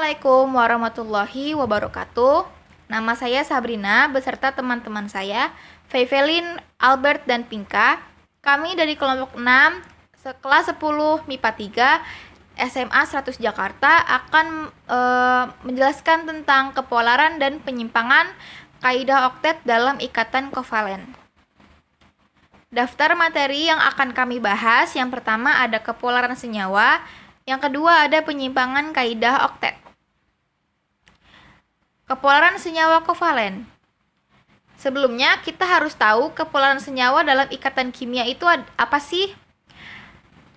Assalamualaikum warahmatullahi wabarakatuh. Nama saya Sabrina beserta teman-teman saya, Feivelin, Albert, dan Pinka. Kami dari kelompok 6, kelas 10 MIPA 3, SMA 100 Jakarta akan menjelaskan tentang kepolaran dan penyimpangan kaidah oktet dalam ikatan kovalen. Daftar materi yang akan kami bahas, yang pertama ada kepolaran senyawa, yang kedua ada penyimpangan kaidah oktet. Kepolaran senyawa kovalen. Sebelumnya kita harus tahu kepolaran senyawa dalam ikatan kimia itu apa sih?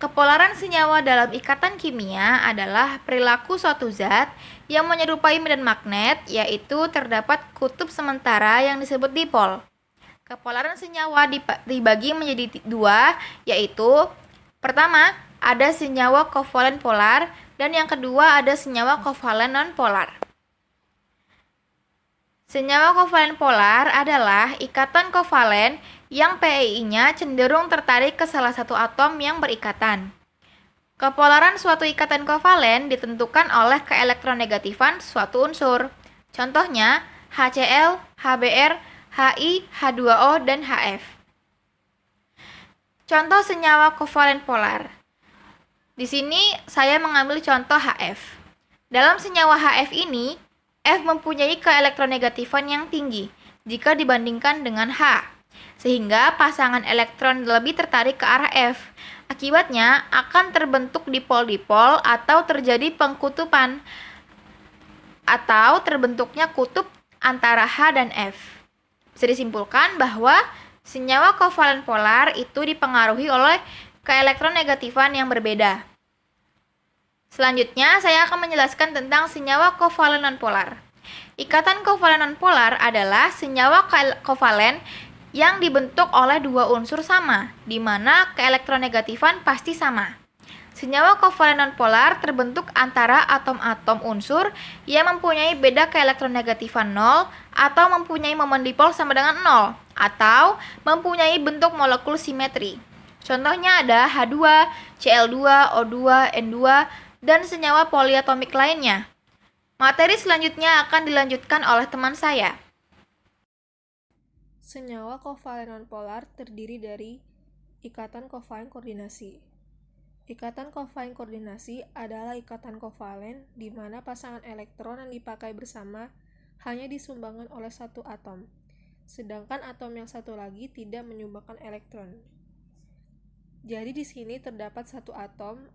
Kepolaran senyawa dalam ikatan kimia adalah perilaku suatu zat yang menyerupai medan magnet, yaitu terdapat kutub sementara yang disebut dipol. Kepolaran senyawa dibagi menjadi dua, yaitu pertama, ada senyawa kovalen polar, dan yang kedua ada senyawa kovalen non-polar. Senyawa kovalen polar adalah ikatan kovalen yang PEI-nya cenderung tertarik ke salah satu atom yang berikatan. Kepolaran suatu ikatan kovalen ditentukan oleh keelektronegatifan suatu unsur. Contohnya HCl, HBr, Hi, H2O, dan Hf. Contoh senyawa kovalen polar. Di sini saya mengambil contoh Hf. Dalam senyawa Hf ini, F mempunyai keelektronegatifan yang tinggi jika dibandingkan dengan H, sehingga pasangan elektron lebih tertarik ke arah F. Akibatnya akan terbentuk dipol-dipol atau terjadi pengkutupan atau terbentuknya kutub antara H dan F. Bisa disimpulkan bahwa senyawa kovalen polar itu dipengaruhi oleh keelektronegatifan yang berbeda. Selanjutnya, saya akan menjelaskan tentang senyawa kovalen nonpolar. Ikatan kovalen nonpolar adalah senyawa kovalen yang dibentuk oleh dua unsur sama, di mana keelektronegatifan pasti sama. Senyawa kovalen nonpolar terbentuk antara atom-atom unsur yang mempunyai beda keelektronegatifan 0 atau mempunyai momen dipol sama dengan 0 atau mempunyai bentuk molekul simetri. Contohnya ada H2, Cl2, O2, N2, dan senyawa poliatomik lainnya. Materi selanjutnya akan dilanjutkan oleh teman saya. Senyawa kovalen nonpolar terdiri dari ikatan kovalen koordinasi. Ikatan kovalen koordinasi adalah ikatan kovalen di mana pasangan elektron yang dipakai bersama hanya disumbangkan oleh satu atom, sedangkan atom yang satu lagi tidak menyumbangkan elektron. Jadi di sini terdapat satu atom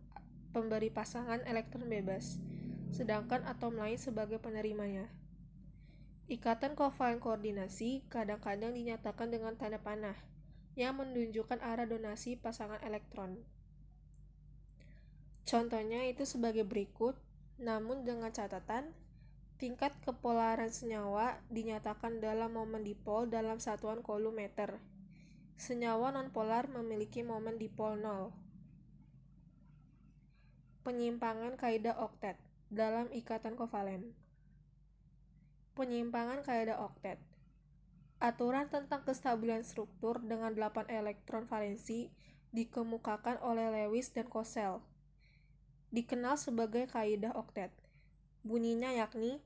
pemberi pasangan elektron bebas, sedangkan atom lain sebagai penerimanya. Ikatan kovalen koordinasi kadang-kadang dinyatakan dengan tanda panah yang menunjukkan arah donasi pasangan elektron. Contohnya itu sebagai berikut, namun dengan catatan, tingkat kepolaran senyawa dinyatakan dalam momen dipol dalam satuan coulomb-meter. Senyawa nonpolar memiliki momen dipol 0. Penyimpangan kaidah oktet dalam ikatan kovalen. Penyimpangan kaidah oktet. Aturan tentang kestabilan struktur dengan 8 elektron valensi dikemukakan oleh Lewis dan Kossel. Dikenal sebagai kaidah oktet. Bunyinya yakni,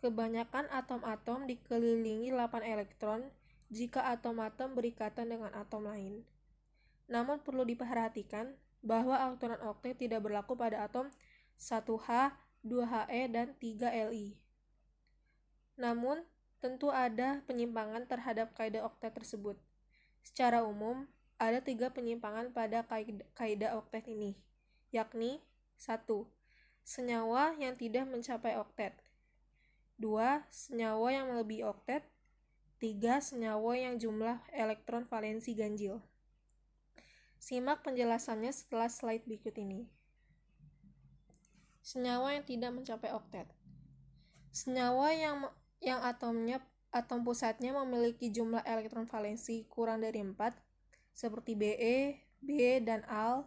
kebanyakan atom-atom dikelilingi 8 elektron jika atom-atom berikatan dengan atom lain. Namun perlu diperhatikan bahwa aturan oktet tidak berlaku pada atom 1H, 2He, dan 3Li. Namun, tentu ada penyimpangan terhadap kaidah oktet tersebut. Secara umum, ada 3 penyimpangan pada kaidah oktet ini, yakni 1. Senyawa yang tidak mencapai oktet. 2. Senyawa yang melebihi oktet. 3. Senyawa yang jumlah elektron valensi ganjil. Simak penjelasannya setelah slide berikut ini. Senyawa yang tidak mencapai oktet. Senyawa yang atom pusatnya memiliki jumlah elektron valensi kurang dari 4, seperti Be, B, dan Al,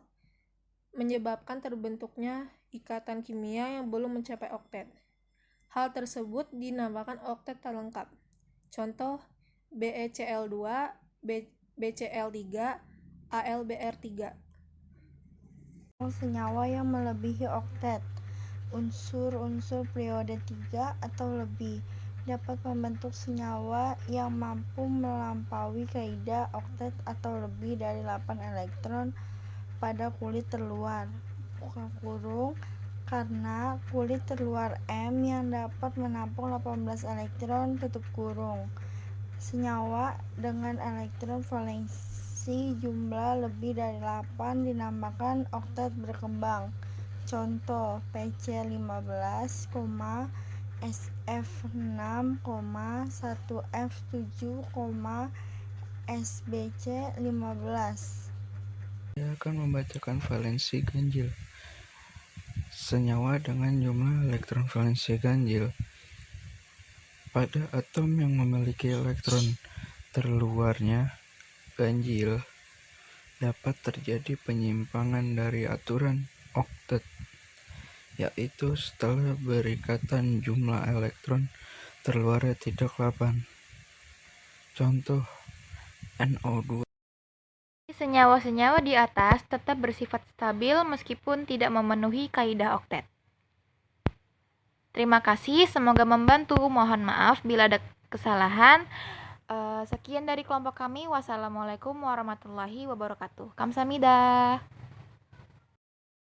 menyebabkan terbentuknya ikatan kimia yang belum mencapai oktet. Hal tersebut dinamakan oktet tak lengkap. Contoh, BeCl2, BCl3, AlBr3. Senyawa yang melebihi oktet. unsur-unsur periode 3 atau lebih dapat membentuk senyawa yang mampu melampaui kaidah oktet atau lebih dari 8 elektron pada kulit terluar karena kulit terluar M yang dapat menampung 18 elektron senyawa dengan elektron valensi jumlah lebih dari 8 dinamakan oktet berkembang. Contoh PC15, SF6, 1F7, SBC15. Saya akan membacakan valensi ganjil. Senyawa dengan jumlah elektron valensi ganjil. Pada atom yang memiliki elektron terluarnya ganjil, dapat terjadi penyimpangan dari aturan oktet, yaitu setelah berikatan jumlah elektron terluarnya tidak 8. Contoh NO2. Senyawa-senyawa di atas tetap bersifat stabil meskipun tidak memenuhi kaidah oktet. Terima kasih, semoga membantu. Mohon maaf bila ada kesalahan. Sekian dari kelompok kami. Wassalamualaikum warahmatullahi wabarakatuh. Kamsahamnida.